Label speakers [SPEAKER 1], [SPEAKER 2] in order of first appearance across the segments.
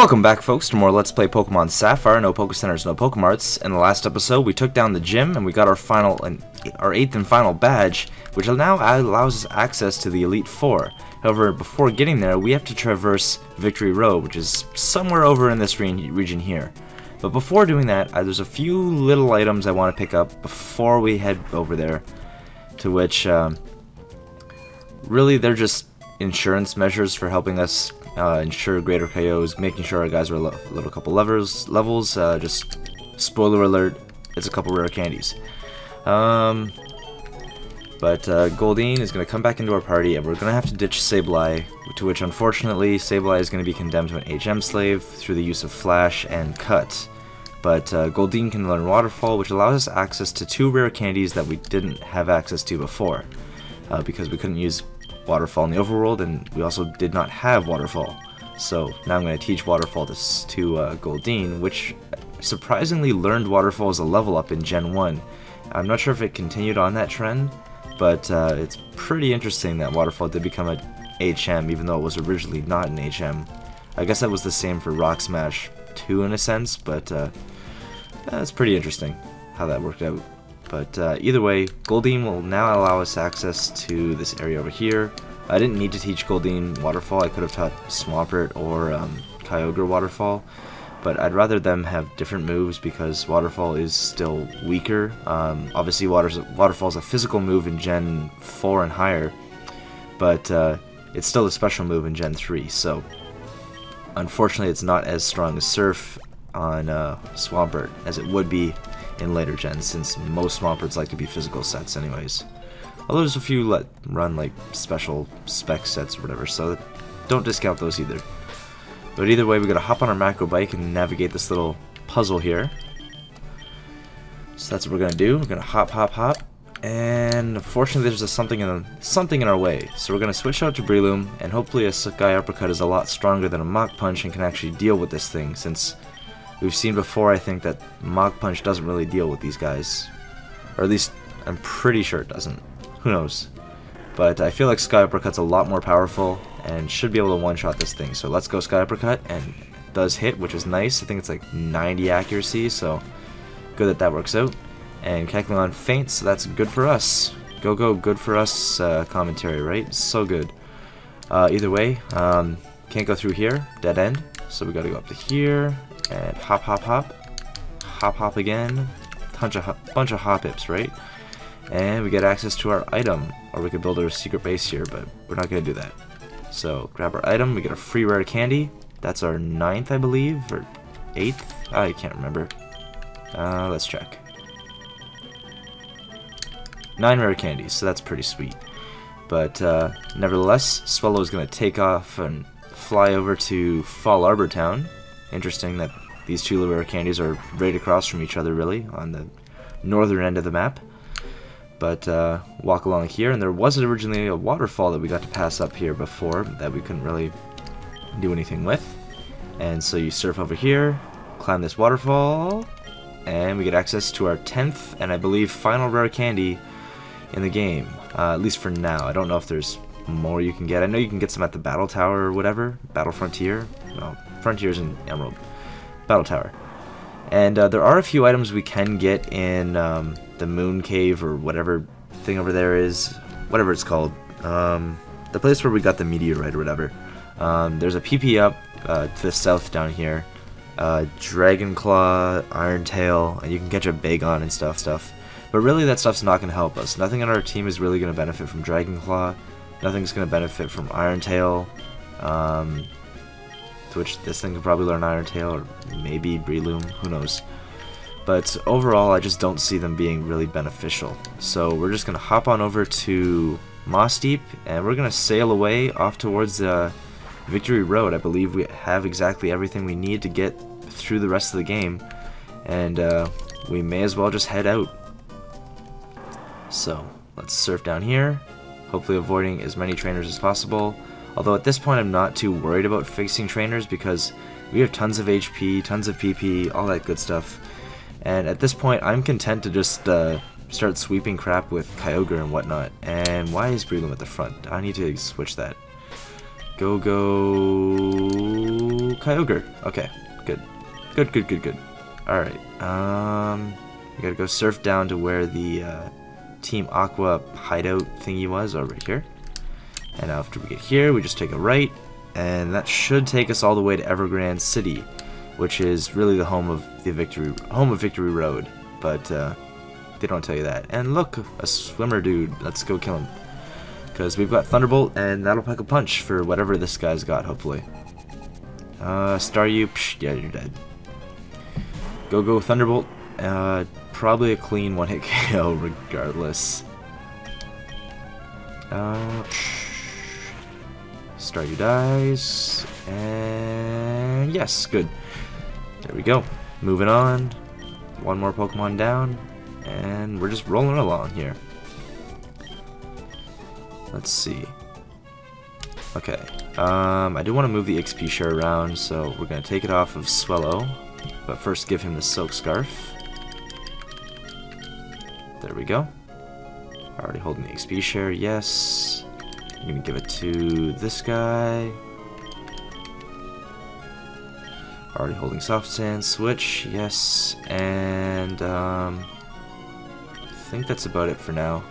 [SPEAKER 1] Welcome back, folks, to more Let's Play Pokemon Sapphire. No Pokecenters, no Pokemarts. In the last episode, we took down the gym and we got our 8th and final badge, which now allows us access to the Elite Four. However, before getting there, we have to traverse Victory Road, which is somewhere over in this region here. But before doing that, there's a few little items I want to pick up before we head over there, to which really they're just insurance measures for helping us ensure greater KOs, making sure our guys are a couple levels. Just spoiler alert, it's a couple rare candies. But Goldeen is going to come back into our party, and we're going to have to ditch Sableye, to which unfortunately Sableye is going to be condemned to an HM slave through the use of Flash and Cut. But Goldeen can learn Waterfall, which allows us access to 2 rare candies that we didn't have access to before, because we couldn't use Waterfall in the overworld, and we also did not have Waterfall. So now I'm going to teach Waterfall to Goldeen, which surprisingly learned Waterfall as a level up in Gen 1. I'm not sure if it continued on that trend, but it's pretty interesting that Waterfall did become a HM, even though it was originally not an HM. I guess that was the same for Rock Smash 2 in a sense, but it's pretty interesting how that worked out. But either way, Goldeen will now allow us access to this area over here. I didn't need to teach Goldeen Waterfall. I could have taught Swampert or Kyogre Waterfall, but I'd rather them have different moves because Waterfall is still weaker. Obviously, Waterfall is a physical move in Gen 4 and higher, but it's still a special move in Gen 3, so unfortunately it's not as strong as Surf on Swampert as it would be in later gens, since most Swamperts like to be physical sets anyways. Although there's a few let run like special spec sets or whatever, so don't discount those either. But either way, we gotta hop on our macro bike and navigate this little puzzle here. So that's what we're gonna do. We're gonna hop, and unfortunately there's something in our way. So we're gonna switch out to Breloom, and hopefully a Sky Uppercut is a lot stronger than a Mach Punch and can actually deal with this thing, since we've seen before, I think, that Mach Punch doesn't really deal with these guys. Or at least, I'm pretty sure it doesn't. Who knows? But I feel like Sky Uppercut's a lot more powerful and should be able to one-shot this thing. So let's go Sky Uppercut, and it does hit, which is nice. I think it's like 90 accuracy, so good that works out. And Kecleon faints, so that's good for us. Go, good for us commentary, right? So good. Either way, can't go through here. Dead end. So we gotta go up to here. And hop, hop again, bunch of hop hips, right? And we get access to our item, or we could build our secret base here, but we're not gonna do that. So grab our item, we get a free rare candy. That's our 9th, I believe, or 8th. I can't remember. Let's check. 9 rare candies, so that's pretty sweet. But nevertheless, Swellow is gonna take off and fly over to Fall Arbor Town. Interesting that these 2 rare candies are right across from each other, really, on the northern end of the map. But walk along here, and there was originally a waterfall that we got to pass up here before that we couldn't really do anything with. And so you surf over here, climb this waterfall, and we get access to our 10th and I believe final rare candy in the game, at least for now. I don't know if there's more you can get. I know you can get some at the Battle Tower or whatever, Battle Frontier. Well, Frontier's in Emerald. Battle Tower. And there are a few items we can get in the Moon Cave or whatever thing over there is, whatever it's called. The place where we got the meteorite or whatever. There's a PP up to the south down here. Dragon Claw, Iron Tail, and you can catch a Bagon and stuff. But really that stuff's not going to help us. Nothing on our team is really going to benefit from Dragon Claw. Nothing's going to benefit from Iron Tail. To which this thing could probably learn Iron Tail, or maybe Breloom, who knows. But overall, I just don't see them being really beneficial. So we're just going to hop on over to Moss Deep, and we're going to sail away off towards Victory Road. I believe we have exactly everything we need to get through the rest of the game, and we may as well just head out. So let's surf down here, hopefully avoiding as many trainers as possible. Although at this point I'm not too worried about fixing trainers because we have tons of HP, tons of PP, all that good stuff. And at this point I'm content to just start sweeping crap with Kyogre and whatnot. And why is Breloom at the front? I need to switch that. Go. Kyogre. Okay, good. Good. Alright, we gotta go surf down to where the Team Aqua hideout thingy was, over here. And after we get here, we just take a right, and that should take us all the way to Evergrande City, which is really the home of Victory Road, but they don't tell you that. And look, a swimmer dude. Let's go kill him, because we've got Thunderbolt, and that'll pack a punch for whatever this guy's got, hopefully. Staryu, psh, yeah, you're dead. Go Thunderbolt. Probably a clean one-hit KO regardless. Staryu dies, and yes, good. There we go. Moving on. One more Pokemon down, and we're just rolling along here. Let's see. Okay. I do want to move the XP share around, so we're gonna take it off of Swellow, but first give him the Silk Scarf. There we go. Already holding the XP share, yes. I'm gonna give it to this guy. Already holding Soft Sand, switch, yes. And I think that's about it for now.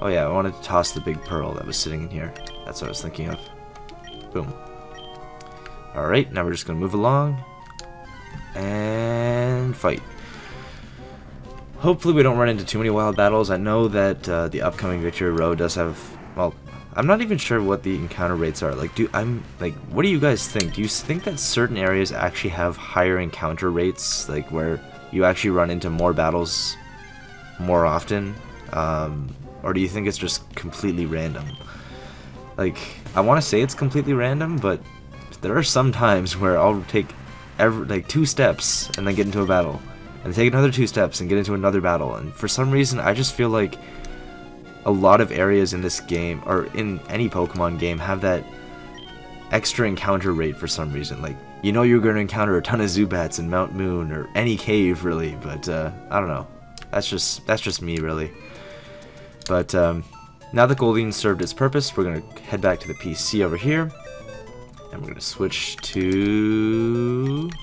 [SPEAKER 1] Oh yeah, I wanted to toss the big pearl that was sitting in here. That's what I was thinking of. Boom. Alright, now we're just gonna move along and fight. Hopefully we don't run into too many wild battles. I know that the upcoming Victory Road does have, well, I'm not even sure what the encounter rates are. Like, what do you guys think? Do you think that certain areas actually have higher encounter rates, like where you actually run into more battles more often? Or do you think it's just completely random? Like, I want to say it's completely random, but there are some times where I'll take like 2 steps and then get into a battle, and take another 2 steps and get into another battle, and for some reason I just feel like a lot of areas in this game, or in any Pokemon game, have that extra encounter rate for some reason. Like, you know you're going to encounter a ton of Zubats in Mount Moon, or any cave really, but I don't know. That's just me really. But now that Goldeen served its purpose, we're going to head back to the PC over here, and we're going to switch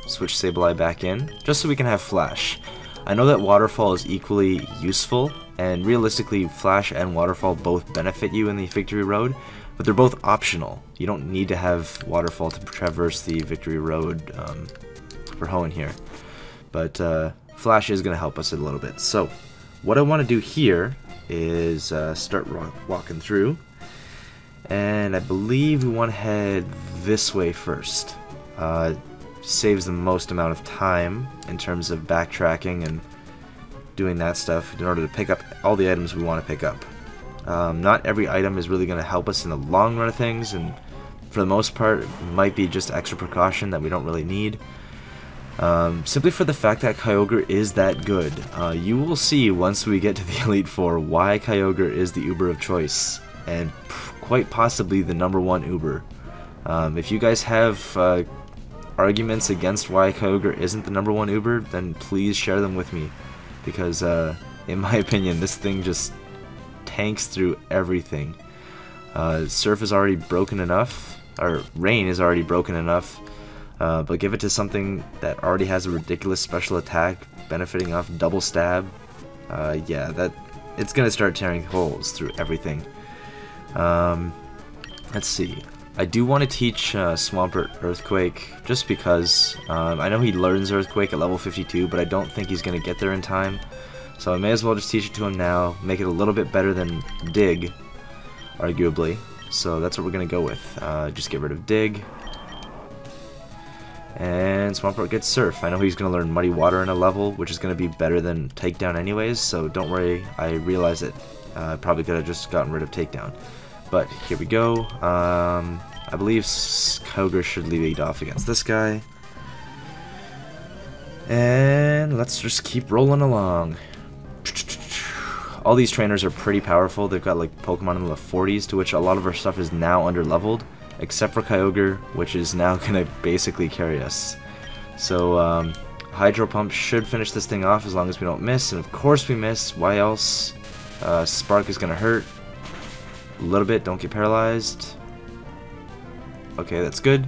[SPEAKER 1] Sableye back in, just so we can have Flash. I know that Waterfall is equally useful, and realistically Flash and Waterfall both benefit you in the Victory Road, but they're both optional. You don't need to have Waterfall to traverse the Victory Road for Hoenn here. But Flash is going to help us a little bit. So what I want to do here is start walking through, and I believe we want to head this way first. Saves the most amount of time in terms of backtracking and doing that stuff in order to pick up all the items we want to pick up. Not every item is really going to help us in the long run of things, and for the most part it might be just extra precaution that we don't really need. Simply for the fact that Kyogre is that good. You will see once we get to the Elite Four why Kyogre is the Uber of choice, and quite possibly the #1 Uber. If you guys have arguments against why Kyogre isn't the #1 Uber, then please share them with me, because in my opinion this thing just tanks through everything. Surf is already broken enough, or Rain is already broken enough. But give it to something that already has a ridiculous special attack benefiting off double stab. Yeah, it's gonna start tearing holes through everything. Let's see. I do want to teach Swampert Earthquake, just because I know he learns Earthquake at level 52, but I don't think he's gonna get there in time. So I may as well just teach it to him now, make it a little bit better than Dig, arguably. So that's what we're gonna go with. Just get rid of Dig. And Swampert gets Surf. I know he's going to learn Muddy Water in a level, which is going to be better than Takedown anyways, so don't worry, I realize it. I probably could have just gotten rid of Takedown. But here we go. I believe Kyogre should lead off against this guy. And let's just keep rolling along. All these trainers are pretty powerful. They've got like Pokemon in the 40s, to which a lot of our stuff is now under-leveled, except for Kyogre, which is now gonna basically carry us. So Hydro Pump should finish this thing off as long as we don't miss, and of course we miss. Why else? Spark is gonna hurt a little bit. Don't get paralyzed. Okay, that's good.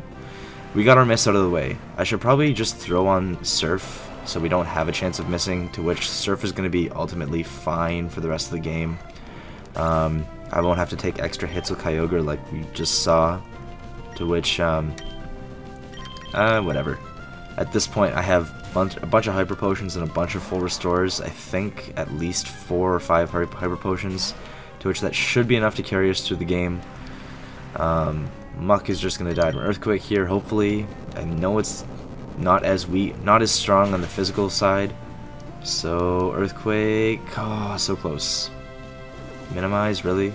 [SPEAKER 1] We got our miss out of the way. I should probably just throw on Surf so we don't have a chance of missing, to which Surf is going to be ultimately fine for the rest of the game. I won't have to take extra hits with Kyogre like we just saw, to which, whatever. At this point, I have a bunch of Hyper Potions and a bunch of full restores. I think at least 4 or 5 Hyper Potions, to which that should be enough to carry us through the game. Muck is just going to die to an Earthquake here, hopefully. I know it's not as strong on the physical side. So, Earthquake, oh, so close. Minimize, really?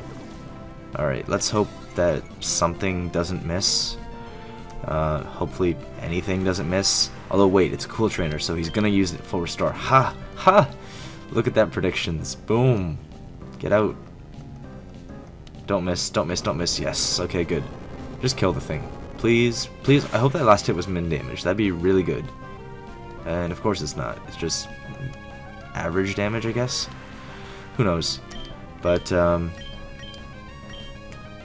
[SPEAKER 1] Alright, let's hope that something doesn't miss. Hopefully anything doesn't miss. Although, wait, it's a cool trainer, so he's gonna use it full restore. Ha! Ha! Look at that predictions. Boom! Get out. Don't miss, don't miss, don't miss. Yes, okay, good. Just kill the thing. Please, please. I hope that last hit was min damage. That'd be really good. And of course it's not. It's just average damage, I guess. Who knows? But, we're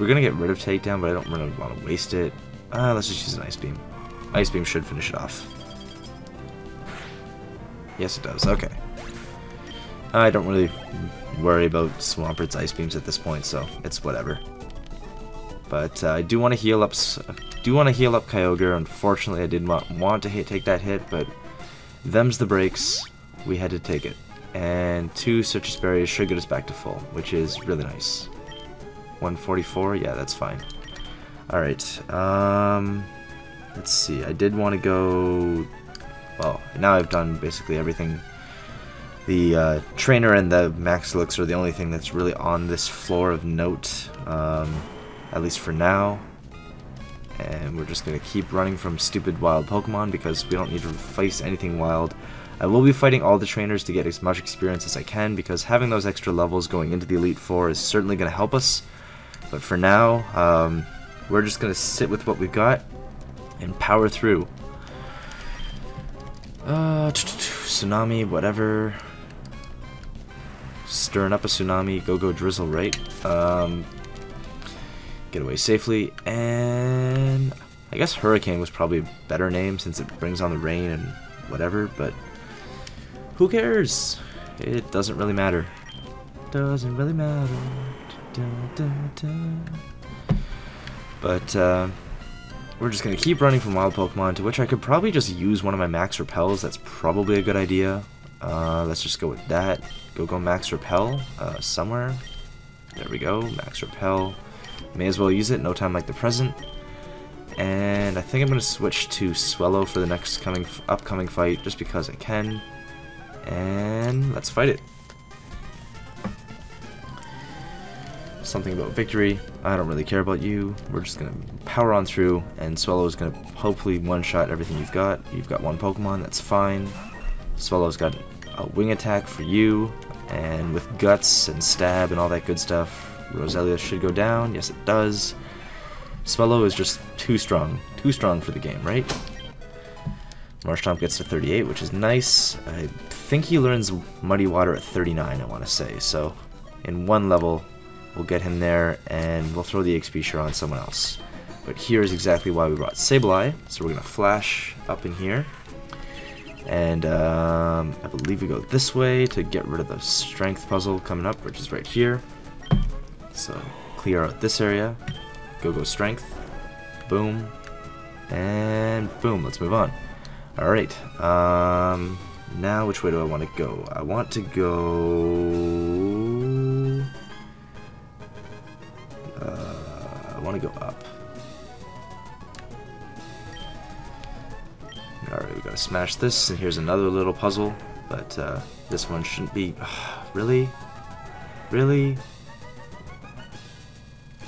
[SPEAKER 1] gonna get rid of Takedown, but I don't really want to waste it. Let's just use an Ice Beam. Ice Beam should finish it off. Yes, it does. Okay. I don't really worry about Swampert's Ice Beams at this point, so it's whatever. But I do want to heal up. Kyogre. Unfortunately, I did not want to take that hit, but them's the breaks. We had to take it, and 2 Citrus Berries should get us back to full, which is really nice. 144. Yeah, that's fine. All right. Let's see. I did want to go. Well, now I've done basically everything. The trainer and the Max Elixir are the only thing that's really on this floor of note, at least for now. And we're just going to keep running from stupid wild Pokemon because we don't need to face anything wild. I will be fighting all the trainers to get as much experience as I can, because having those extra levels going into the Elite Four is certainly going to help us. But for now, we're just going to sit with what we've got and power through. Tsunami, whatever. Stirring up a tsunami, go drizzle, right? Get away safely, and I guess Hurricane was probably a better name since it brings on the rain and whatever, but who cares? It doesn't really matter. Doesn't really matter. But we're just gonna keep running from wild Pokemon, to which I could probably just use one of my Max Repels. That's probably a good idea. Let's just go with that. Go Max Repel somewhere. There we go, Max Repel. May as well use it, no time like the present. And I think I'm going to switch to Swellow for the next upcoming fight, just because I can. And let's fight it. Something about victory. I don't really care about you. We're just going to power on through, and Swellow is going to hopefully one-shot everything you've got. You've got one Pokemon, that's fine. Swellow's got a wing attack for you, and with Guts and Stab and all that good stuff, Roselia should go down. Yes, it does. Swellow is just too strong for the game, right? Marshtomp gets to 38, which is nice. I think he learns Muddy Water at 39, I want to say. So, in one level, we'll get him there, and we'll throw the XP share on someone else. But here's exactly why we brought Sableye. So we're going to flash up in here. And I believe we go this way to get rid of the strength puzzle coming up, which is right here. So clear out this area. Go strength. Boom. And boom. Let's move on. Alright. Now which way do I want to go? I want to go... I want to go up. Alright, we gotta smash this, and here's another little puzzle, but this one shouldn't be... Really? Really?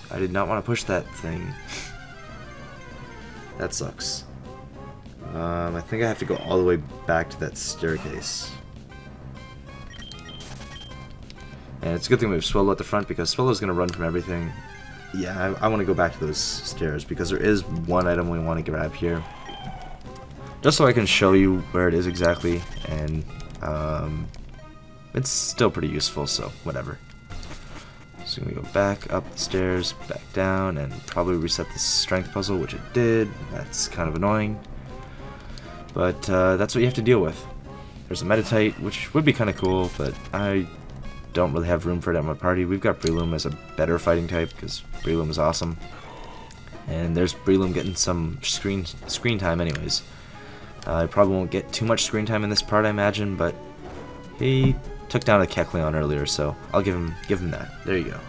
[SPEAKER 1] I did not want to push that thing. That sucks. I think I have to go all the way back to that staircase. And it's a good thing we have Swellow at the front, because Swellow's gonna run from everything. Yeah, I want to go back to those stairs, because there is one item we want to grab here. Just so I can show you where it is exactly, and it's still pretty useful, so whatever. So I'm gonna go back up the stairs, back down, and probably reset the strength puzzle, which it did. That's kind of annoying. But that's what you have to deal with. There's a Meditite, which would be kind of cool, but I don't really have room for it at my party. We've got Breloom as a better fighting type, because Breloom is awesome. And there's Breloom getting some screen time anyways. I probably won't get too much screen time in this part, I imagine, but he took down a Kecleon earlier, so I'll give him that. There you go.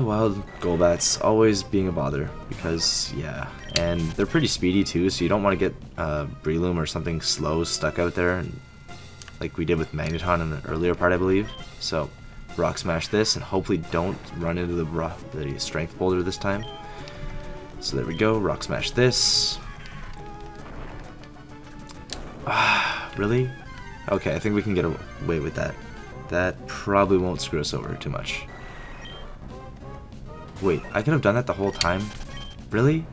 [SPEAKER 1] Wild Golbats always being a bother, because yeah, and they're pretty speedy too, so you don't want to get Breloom or something slow stuck out there, and like we did with Magneton in the earlier part, I believe. So Rock Smash this, and hopefully don't run into the Strength Boulder this time. So there we go, Rock Smash this. Really? Okay, I think we can get away with that. That probably won't screw us over too much. Wait, I could have done that the whole time? Really?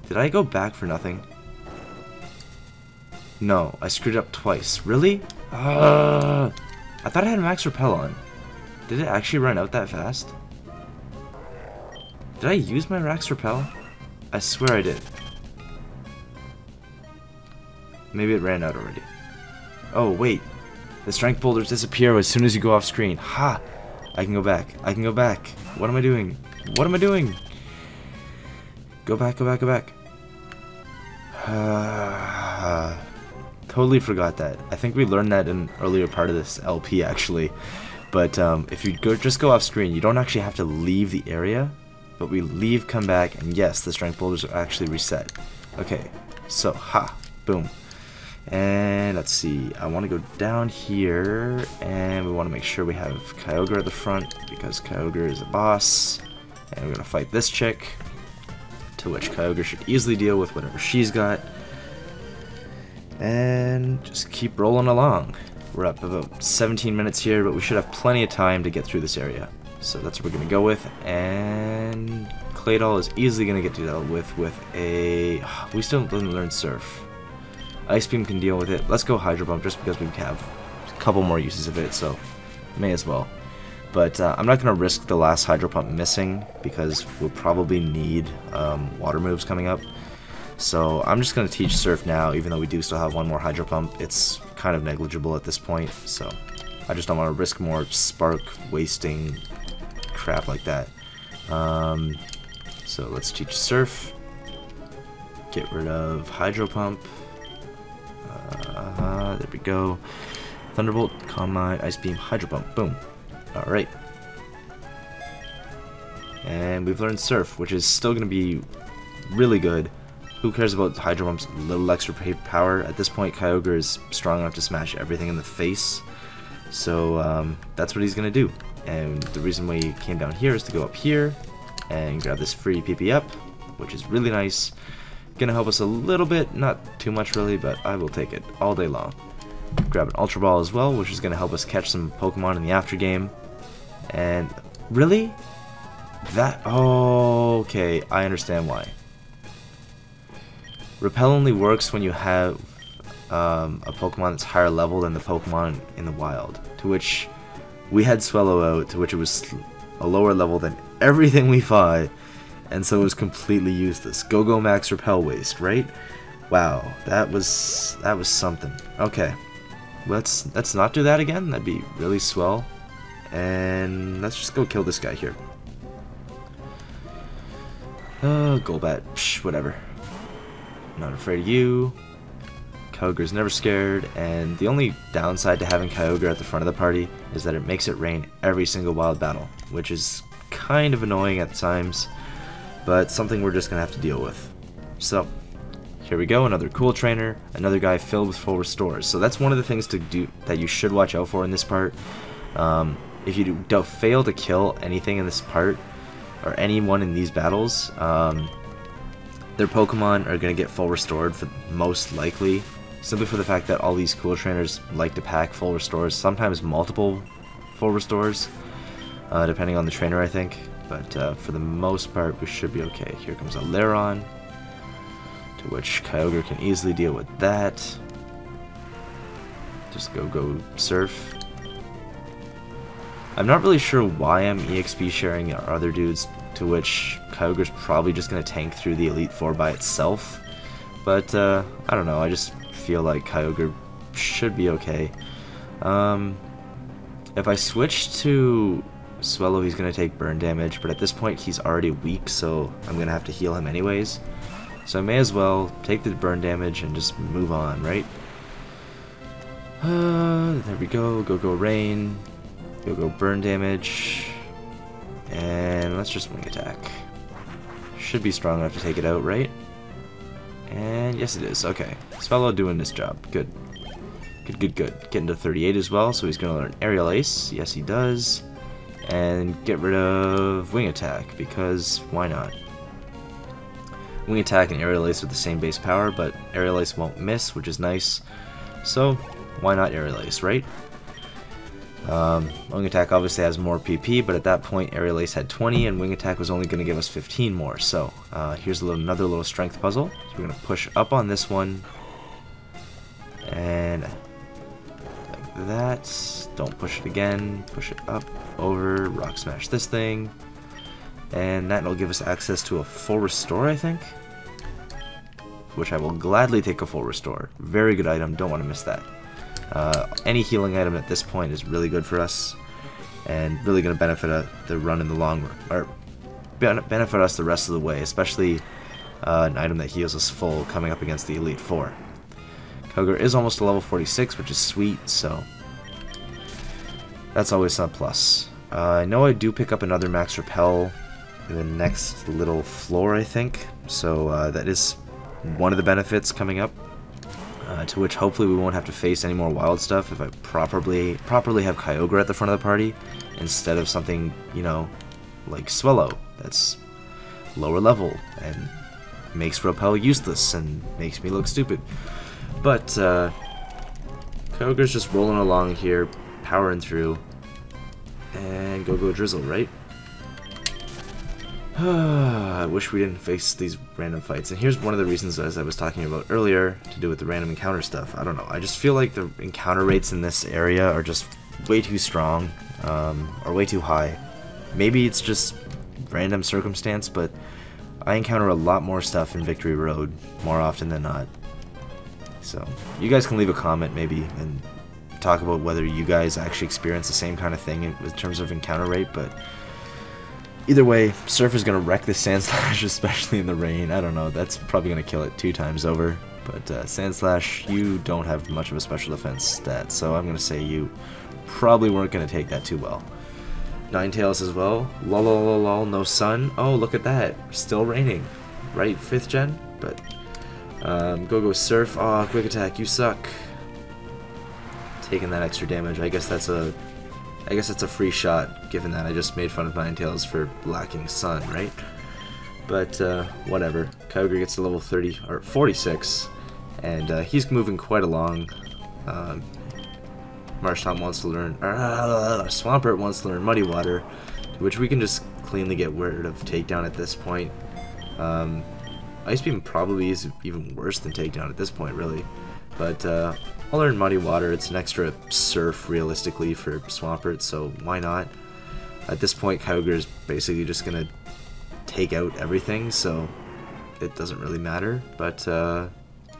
[SPEAKER 1] Did I go back for nothing? No, I screwed up twice. Really? I thought I had Max Repel on. Did it actually run out that fast? Did I use my Max Repel? I swear I did. Maybe it ran out already. Oh, wait. The strength boulders disappear as soon as you go off screen. Ha! I can go back. I can go back. What am I doing? What am I doing? Go back, go back, go back. Totally forgot that. I think we learned that in an earlier part of this LP, actually. But if you just go off screen, you don't actually have to leave the area. But we leave, come back, and yes, the strength boulders are actually reset. Okay, so, ha, boom. And let's see, I want to go down here, and we want to make sure we have Kyogre at the front, because Kyogre is a boss. And we're going to fight this chick, to which Kyogre should easily deal with whatever she's got. And just keep rolling along. We're up about 17 minutes here, but we should have plenty of time to get through this area. So that's what we're going to go with, and Claydol is easily going to get dealt with a... We still didn't learn Surf. Ice Beam can deal with it. Let's go Hydro Pump just because we have a couple more uses of it, so may as well. But I'm not going to risk the last Hydro Pump missing because we'll probably need water moves coming up. So I'm just going to teach Surf now, even though we do still have one more Hydro Pump. It's kind of negligible at this point, so I just don't want to risk more Spark wasting crap like that. So let's teach Surf. Get rid of Hydro Pump. There we go. Thunderbolt, Calm Mind, Ice Beam, Hydro Pump. Boom. Alright. And we've learned Surf, which is still going to be really good. Who cares about Hydro Pump's little extra power? At this point, Kyogre is strong enough to smash everything in the face. So that's what he's going to do. And the reason we came down here is to go up here and grab this free PP up, which is really nice. Gonna help us a little bit, not too much really, but I will take it all day long. Grab an Ultra Ball as well, which is gonna help us catch some Pokemon in the after game. And really? That, oh, okay, I understand why. Repel only works when you have a Pokemon that's higher level than the Pokemon in the wild, to which we had Swallow out, to which it was a lower level than everything we fought. And so it was completely useless. Go Max Repel waste, right? Wow, that was something. Okay, let's not do that again. That'd be really swell. And let's just go kill this guy here. Golbat, psh, whatever. Not afraid of you. Kyogre's never scared, and the only downside to having Kyogre at the front of the party is that it makes it rain every single wild battle, which is kind of annoying at times. But something we're just going to have to deal with. So, here we go, another cool trainer, another guy filled with full restores. So that's one of the things to do that you should watch out for in this part. If you don't fail to kill anything in this part, or anyone in these battles, their Pokemon are going to get full restored, for most likely, simply for the fact that all these cool trainers like to pack full restores, sometimes multiple full restores, depending on the trainer, I think. But for the most part, we should be okay. Here comes a Lairon, to which Kyogre can easily deal with that. Just go Surf. I'm not really sure why I'm EXP sharing our other dudes, to which Kyogre's probably just going to tank through the Elite Four by itself. But, I don't know, I just feel like Kyogre should be okay. If I switch to Swellow, he's going to take burn damage, but at this point he's already weak, so I'm going to have to heal him anyways. So I may as well take the burn damage and just move on, right? There we go. Go rain. Go burn damage. And let's just wing attack. Should be strong enough to take it out, right? And yes it is. Okay. Swellow doing this job. Good. Good. Getting to 38 as well, so he's going to learn Aerial Ace. Yes he does. And get rid of wing attack, because why not? Wing attack and Aerial Ace with the same base power, but Aerial Ace won't miss, which is nice. So, why not Aerial Ace, right? Wing attack obviously has more PP, but at that point Aerial Ace had 20, and wing attack was only going to give us 15 more. So, here's another little strength puzzle. So we're going to push up on this one, and like that. Don't push it again. Push it up, over, rock smash this thing. And that will give us access to a full restore, I think. Which I will gladly take a full restore. Very good item, don't want to miss that. Any healing item at this point is really good for us. And really going to benefit the run in the long run. Or benefit us the rest of the way. Especially an item that heals us full coming up against the Elite Four. Kyogre is almost to level 46, which is sweet, so that's always a plus. I know I do pick up another Max Repel in the next little floor, I think, so that is one of the benefits coming up, to which hopefully we won't have to face any more wild stuff if I properly have Kyogre at the front of the party instead of something, you know, like Swellow that's lower level and makes Repel useless and makes me look stupid. But Kyogre's just rolling along here, powering through, and go Drizzle, right? I wish we didn't face these random fights. And here's one of the reasons, as I was talking about earlier, to do with the random encounter stuff. I don't know. I just feel like the encounter rates in this area are just way too strong, or way too high. Maybe it's just random circumstance, but I encounter a lot more stuff in Victory Road more often than not. So, you guys can leave a comment maybe and talk about whether you guys actually experience the same kind of thing in terms of encounter rate, but either way, Surf is going to wreck this Sand Slash, especially in the rain. I don't know, that's probably going to kill it 2 times over. But Sand Slash, you don't have much of a special defense stat, so I'm going to say you probably weren't going to take that too well. Ninetales as well. Lol, no sun. Oh, look at that. Still raining. Right, 5th gen? But go Surf. Aw, quick attack, you suck. Taking that extra damage. I guess that's a free shot, given that I just made fun of Ninetales for lacking sun, right? But whatever. Kyogre gets to level 30 or 46, and he's moving quite along. Marshtomp wants to learn, Swampert wants to learn Muddy Water, which we can just cleanly get rid of Takedown at this point. Ice Beam probably is even worse than Takedown at this point, really. But I'll learn Muddy Water. It's an extra Surf, realistically, for Swampert, so why not? At this point, Kyogre is basically just going to take out everything, so it doesn't really matter. But,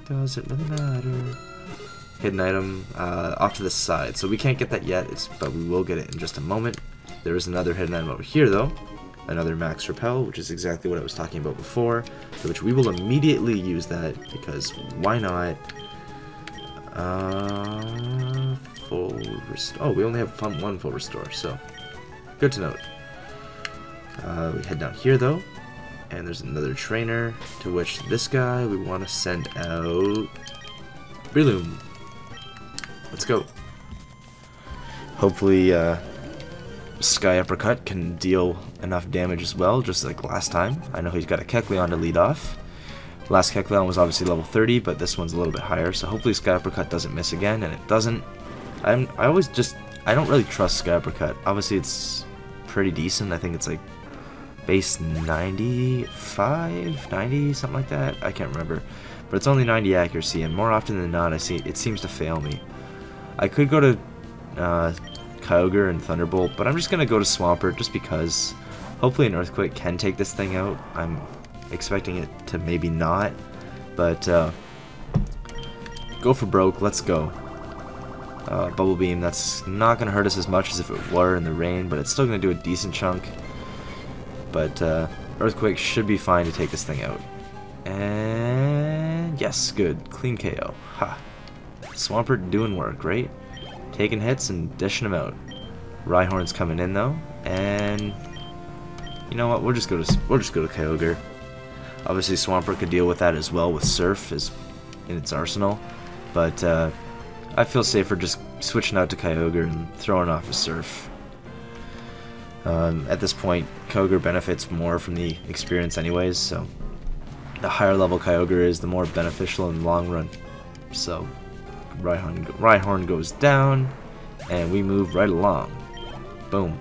[SPEAKER 1] doesn't really matter. Hidden item off to the side. So we can't get that yet, but we will get it in just a moment. There is another hidden item over here, though. Another Max Repel, which is exactly what I was talking about before, for which we will immediately use that, because why not? Full restore. Oh, we only have one full restore, so good to note. We head down here, though, and there's another trainer, to which this guy we want to send out Breloom. Let's go. Hopefully, Sky Uppercut can deal enough damage as well, just like last time. I know he's got a Kecleon to lead off. Last Kecleon was obviously level 30, but this one's a little bit higher, so hopefully Sky Uppercut doesn't miss again, and it doesn't. I don't really trust Sky Uppercut. Obviously, it's pretty decent. I think it's like base 95, 90, something like that. I can't remember. But it's only 90 accuracy, and more often than not, it seems to fail me. I could go to Kyogre and Thunderbolt, but I'm just going to go to Swampert just because hopefully an Earthquake can take this thing out. I'm expecting it to maybe not, but go for broke, let's go. Bubble Beam, that's not going to hurt us as much as if it were in the rain, but it's still going to do a decent chunk. But Earthquake should be fine to take this thing out. And yes, good. Clean KO. Ha. Swampert doing work, right? Taking hits and dishing them out. Rhyhorn's coming in though, and you know what? We'll just go to Kyogre. Obviously, Swampert could deal with that as well with Surf as in its arsenal, but I feel safer just switching out to Kyogre and throwing off a Surf. At this point, Kyogre benefits more from the experience anyways, so the higher level Kyogre is, the more beneficial in the long run. So Rhyhorn goes down, and we move right along. Boom.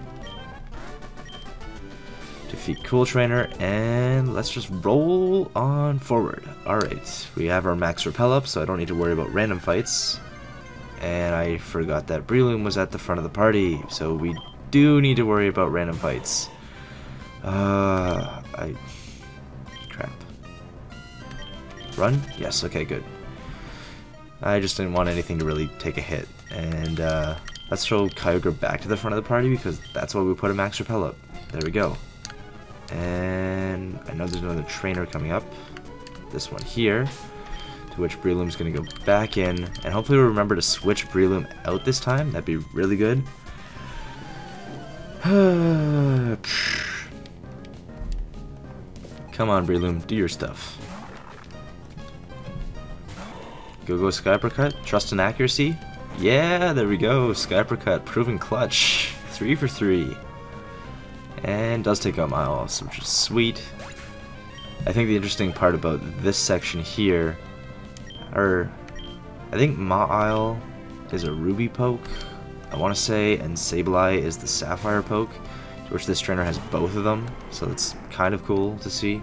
[SPEAKER 1] Defeat Cool Trainer, and let's just roll on forward. Alright, we have our max repel up, so I don't need to worry about random fights. And I forgot that Breloom was at the front of the party, so we do need to worry about random fights. Crap. Run? Yes, okay, good. I just didn't want anything to really take a hit. And let's throw Kyogre back to the front of the party because that's why we put a max repel up. There we go. And I know there's another trainer coming up. This one here. To which Breloom's going to go back in. And hopefully we'll remember to switch Breloom out this time. That'd be really good. Come on, Breloom. Do your stuff. Go Sky Uppercut. Trust and accuracy. Yeah, there we go. Sky Uppercut. Proven clutch. 3 for 3. And does take out Miles, which is sweet. I think the interesting part about this section here, I think Ma'ile is a Ruby poke, I want to say, and Sableye is the Sapphire poke, to which this trainer has both of them, so it's kind of cool to see.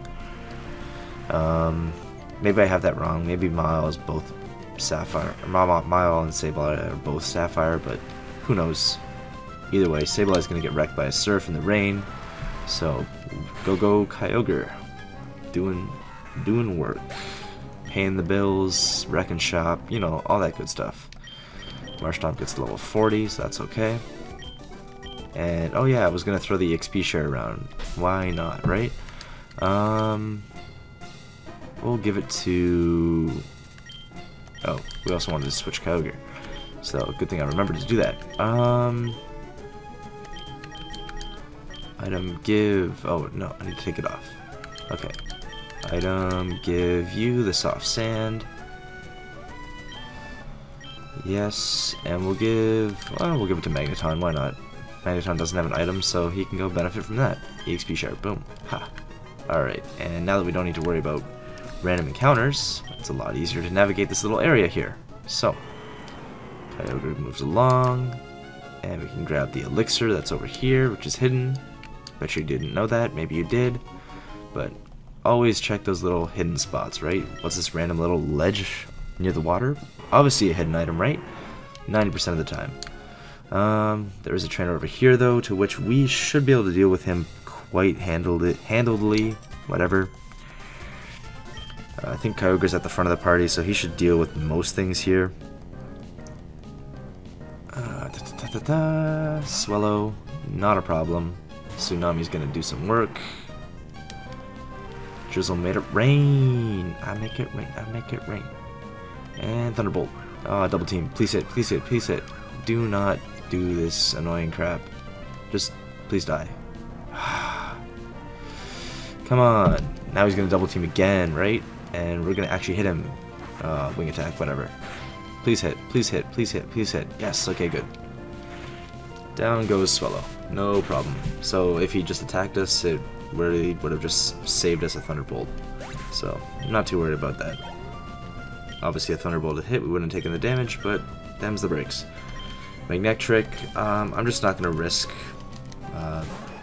[SPEAKER 1] Maybe I have that wrong. Maybe Ma'ile is both Sapphire. Ma'ile and Sableye are both Sapphire, but who knows. Either way, Sableye is going to get wrecked by a Surf in the rain, so go Kyogre, doing work, paying the bills, wrecking shop, you know, all that good stuff. Marshtomp gets to level 40, so that's okay. And oh yeah, I was going to throw the XP share around. Why not, right? We'll give it to... Oh, we also wanted to switch Kyogre, so good thing I remembered to do that. Item give... Oh, no, I need to take it off. Okay. Item give you the soft sand. Yes, and we'll give... Well, we'll give it to Magneton, why not? Magneton doesn't have an item, so he can go benefit from that. EXP share, boom. Ha. Alright, and now that we don't need to worry about random encounters, it's a lot easier to navigate this little area here. So, Kyogre moves along, and we can grab the elixir that's over here, which is hidden. Bet you didn't know that, maybe you did, but always check those little hidden spots, right? What's this random little ledge near the water? Obviously a hidden item, right? 90% of the time. There is a trainer over here though, to which we should be able to deal with him quite handedly, whatever. I think Kyogre's at the front of the party, so he should deal with most things here. Swallow, not a problem. Tsunami's gonna do some work. Drizzle made it rain. I make it rain. I make it rain. And Thunderbolt. Double team. Please hit. Please hit. Please hit. Do not do this annoying crap. Just please die. Come on. Now he's gonna double team again, right? And we're gonna actually hit him. Wing attack, whatever. Please hit. Please hit. Please hit. Please hit. Yes. Okay. Good. Down goes Swallow. No problem. So if he just attacked us, it really would have just saved us a Thunderbolt. So I'm not too worried about that. Obviously a Thunderbolt had hit, we wouldn't have taken the damage, but them's the breaks. Magnetric, I'm just not going to risk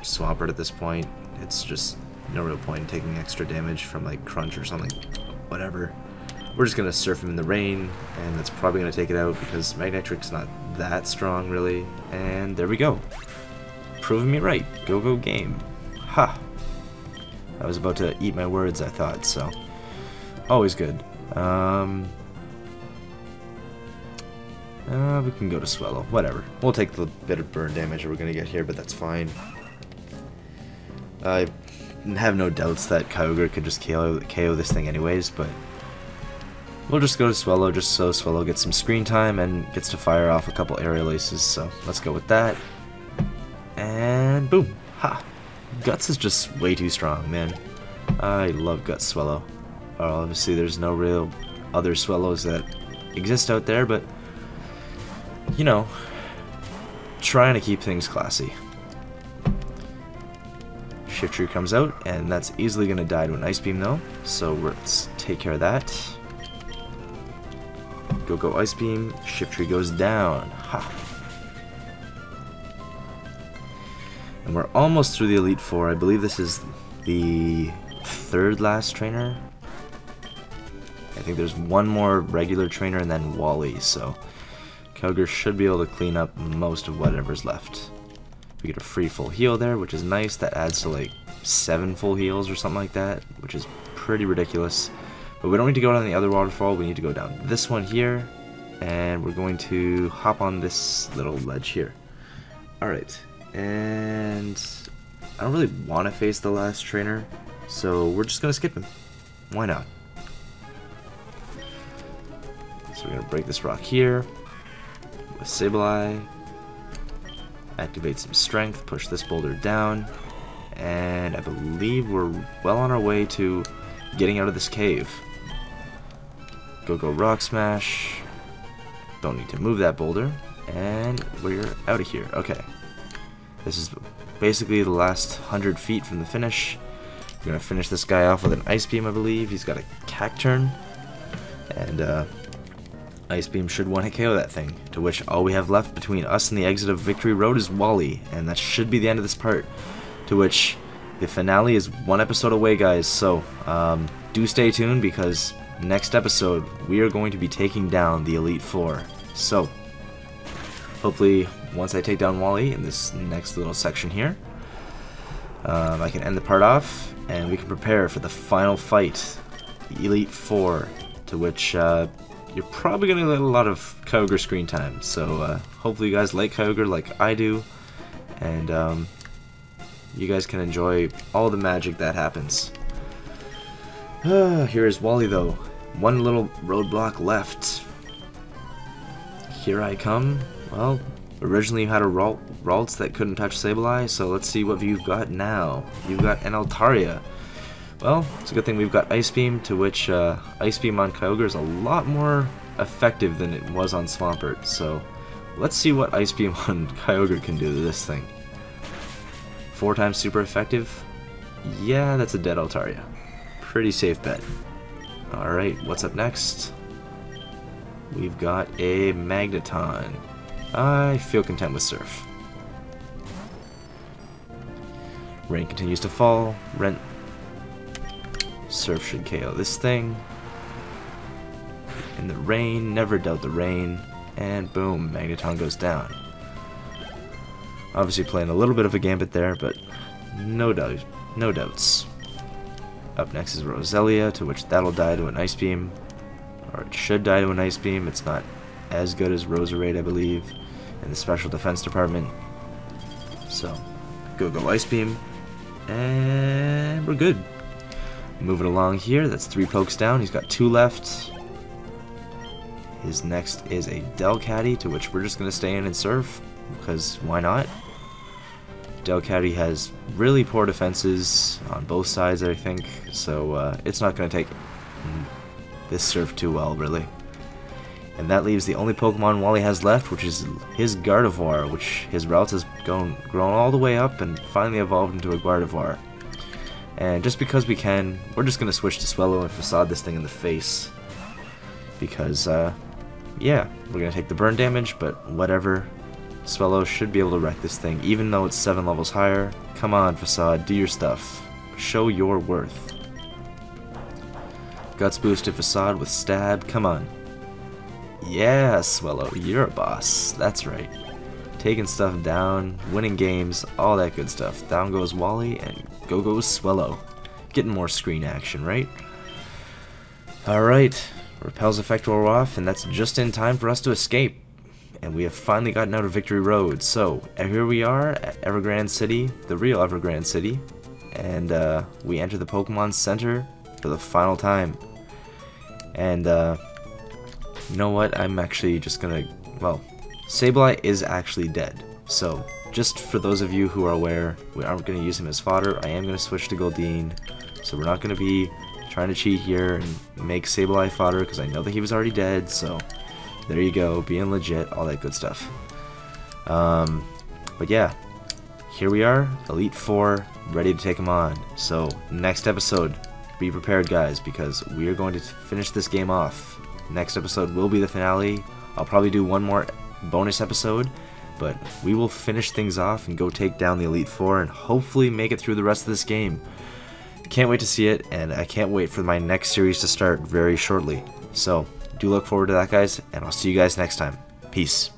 [SPEAKER 1] Swampert at this point. It's just no real point in taking extra damage from like Crunch or something. Whatever. we're just gonna surf him in the rain, and that's probably gonna take it out because Magnetric's not that strong really. And there we go, proving me right. Go game. Ha! I was about to eat my words, I thought. So always good. We can go to Swellow. Whatever. We'll take the bit of burn damage we're gonna get here, but that's fine. I have no doubts that Kyogre could just KO this thing anyways, but we'll just go to Swellow just so Swellow gets some screen time and gets to fire off a couple aerial aces. So let's go with that. And boom! Ha! Guts is just way too strong, man. I love Guts Swellow. Obviously, there's no real other Swellows that exist out there, but you know, trying to keep things classy. Shiftry comes out, and that's easily going to die to an Ice Beam though, so let's take care of that. Go Ice Beam, Shiftry goes down. Ha! And we're almost through the Elite Four. I believe this is the third last trainer. I think there's one more regular trainer and then Wally, so Kyogre should be able to clean up most of whatever's left. We get a free full heal there, which is nice. That adds to like 7 full heals or something like that, which is pretty ridiculous. But we don't need to go down the other waterfall, we need to go down this one here, and we're going to hop on this little ledge here. Alright, and I don't really want to face the last trainer, so we're just going to skip him. Why not? So we're going to break this rock here with Sableye, activate some strength, push this boulder down, and I believe we're well on our way to getting out of this cave. Go Rock Smash, don't need to move that boulder, and we're out of here. Okay, this is basically the last 100 feet from the finish. We're going to finish this guy off with an Ice Beam, I believe. He's got a Cacturn, and Ice Beam should one-hit KO that thing, to which all we have left between us and the exit of Victory Road is Wally, and that should be the end of this part, to which the finale is 1 episode away, guys. So do stay tuned, because next episode we are going to be taking down the Elite Four. So hopefully once I take down Wally in this next little section here, I can end the part off and we can prepare for the final fight, the Elite Four, to which you're probably going to get a lot of Kyogre screen time, so hopefully you guys like Kyogre like I do, and you guys can enjoy all the magic that happens. Here is Wally though. One little roadblock left. Here I come. Well, originally you had a Ralts that couldn't touch Sableye, so let's see what you've got now. You've got an Altaria. Well, it's a good thing we've got Ice Beam, to which Ice Beam on Kyogre is a lot more effective than it was on Swampert, so let's see what Ice Beam on Kyogre can do to this thing. 4 times super effective? Yeah, that's a dead Altaria. Pretty safe bet. Alright, what's up next? We've got a Magneton. I feel content with Surf. Rain continues to fall. Surf should KO this thing. In the rain, never doubt the rain, and boom, Magneton goes down. Obviously playing a little bit of a gambit there, but no doubts. Up next is Roselia, to which that'll die to an Ice Beam, or it should die to an Ice Beam. It's not as good as Roserade, I believe, in the Special Defense Department. So, go Ice Beam, and we're good. Moving along here, that's 3 pokes down, he's got 2 left. His next is a Delcatty, to which we're just going to stay in and surf, because why not? Delcatty has really poor defenses on both sides, I think, so it's not going to take this surf too well, really. And that leaves the only Pokemon Wally has left, which is his Gardevoir, which his routes has grown all the way up and finally evolved into a Gardevoir. And just because we can, we're just going to switch to Swellow and Facade this thing in the face. Because, yeah, we're going to take the burn damage, but whatever. Swellow should be able to wreck this thing, even though it's 7 levels higher. Come on, Facade, do your stuff. Show your worth. Guts boosted facade with stab. Come on. Yeah, Swellow, you're a boss. That's right. Taking stuff down, winning games, all that good stuff. Down goes Wally, and go goes Swellow. Getting more screen action, right? Alright, Repel's effect wore off, and that's just in time for us to escape. And we have finally gotten out of Victory Road. So, here we are at Evergrande City, the real Evergrande City. And we enter the Pokemon Center for the final time. And you know what, I'm actually just gonna, well, Sableye is actually dead. So, just for those of you who are aware, we aren't gonna use him as fodder. I am gonna switch to Goldeen. So we're not gonna be trying to cheat here and make Sableye fodder, because I know that he was already dead, so there you go, being legit, all that good stuff. But yeah, here we are, Elite Four, ready to take him on. So, next episode, be prepared guys, because we are going to finish this game off. Next episode will be the finale. I'll probably do one more bonus episode, but we will finish things off and go take down the Elite Four and hopefully make it through the rest of this game. Can't wait to see it, and I can't wait for my next series to start very shortly. So, do look forward to that guys, and I'll see you guys next time. Peace.